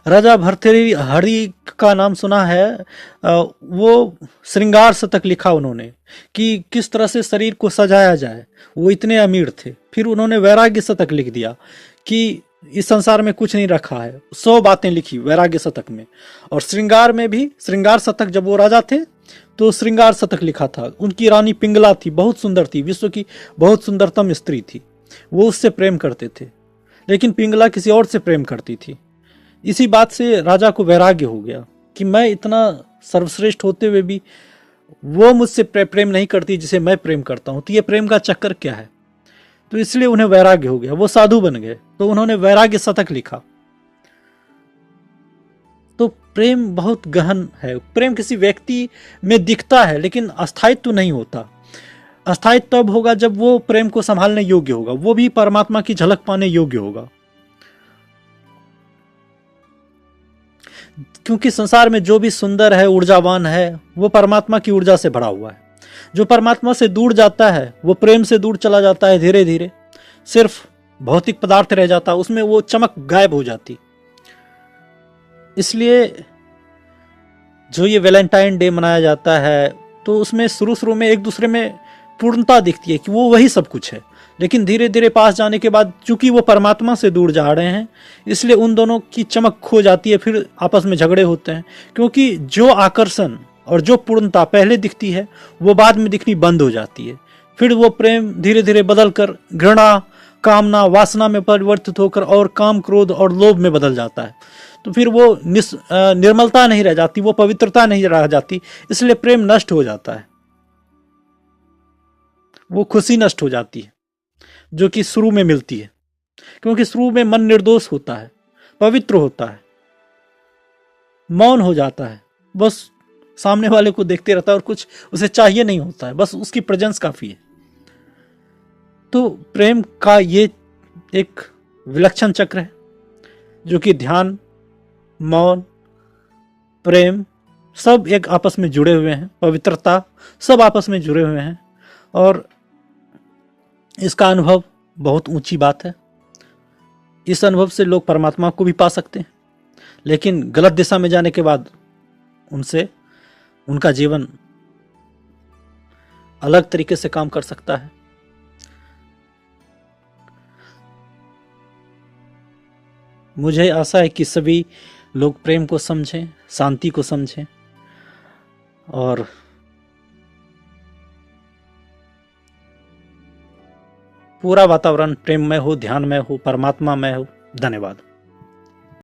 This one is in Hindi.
राजा भर्तृहरि का नाम सुना है। वो श्रृंगार शतक लिखा उन्होंने कि किस तरह से शरीर को सजाया जाए, वो इतने अमीर थे। फिर उन्होंने वैराग्य शतक लिख दिया कि इस संसार में कुछ नहीं रखा है, 100 बातें लिखी वैराग्य शतक में। और श्रृंगार में भी श्रृंगार शतक, जब वो राजा थे तो श्रृंगार शतक लिखा था। उनकी रानी पिंगला थी, बहुत सुंदर थी, विश्व की बहुत सुंदरतम स्त्री थी। वो उससे प्रेम करते थे, लेकिन पिंगला किसी और से प्रेम करती थी। इसी बात से राजा को वैराग्य हो गया कि मैं इतना सर्वश्रेष्ठ होते हुए भी वो मुझसे प्रेम नहीं करती जिसे मैं प्रेम करता हूं, तो ये प्रेम का चक्कर क्या है। तो इसलिए उन्हें वैराग्य हो गया, वो साधु बन गए, तो उन्होंने वैराग्य शतक लिखा। तो प्रेम बहुत गहन है। प्रेम किसी व्यक्ति में दिखता है लेकिन अस्थायित्व तो नहीं होता। अस्थायित्व तब होगा जब वो प्रेम को संभालने योग्य होगा, वो भी परमात्मा की झलक पाने योग्य होगा। क्योंकि संसार में जो भी सुंदर है, ऊर्जावान है, वो परमात्मा की ऊर्जा से भरा हुआ है। जो परमात्मा से दूर जाता है वो प्रेम से दूर चला जाता है, धीरे धीरे सिर्फ भौतिक पदार्थ रह जाता, उसमें वो चमक गायब हो जाती। इसलिए जो ये वैलेंटाइन डे मनाया जाता है, तो उसमें शुरू शुरू में एक दूसरे में पूर्णता दिखती है कि वो वही सब कुछ है, लेकिन धीरे धीरे पास जाने के बाद चूंकि वो परमात्मा से दूर जा रहे हैं, इसलिए उन दोनों की चमक खो जाती है, फिर आपस में झगड़े होते हैं। क्योंकि जो आकर्षण और जो पूर्णता पहले दिखती है वो बाद में दिखनी बंद हो जाती है। फिर वो प्रेम धीरे धीरे बदल कर घृणा, कामना, वासना में परिवर्तित होकर और काम, क्रोध और लोभ में बदल जाता है। तो फिर वो निर्मलता नहीं रह जाती, वो पवित्रता नहीं रह जाती, इसलिए प्रेम नष्ट हो जाता है, वो खुशी नष्ट हो जाती है जो कि शुरू में मिलती है। क्योंकि शुरू में मन निर्दोष होता है, पवित्र होता है, मौन हो जाता है, बस सामने वाले को देखते रहता है और कुछ उसे चाहिए नहीं होता है, बस उसकी प्रेजेंस काफी है। तो प्रेम का ये एक विलक्षण चक्र है जो कि ध्यान, मौन, प्रेम सब एक आपस में जुड़े हुए हैं, पवित्रता सब आपस में जुड़े हुए हैं। और इसका अनुभव बहुत ऊंची बात है। इस अनुभव से लोग परमात्मा को भी पा सकते हैं, लेकिन गलत दिशा में जाने के बाद उनसे उनका जीवन अलग तरीके से काम कर सकता है। मुझे आशा है कि सभी लोग प्रेम को समझें, शांति को समझें और पूरा वातावरण प्रेममय हो, ध्यानमय हो, परमात्मामय हो। धन्यवाद।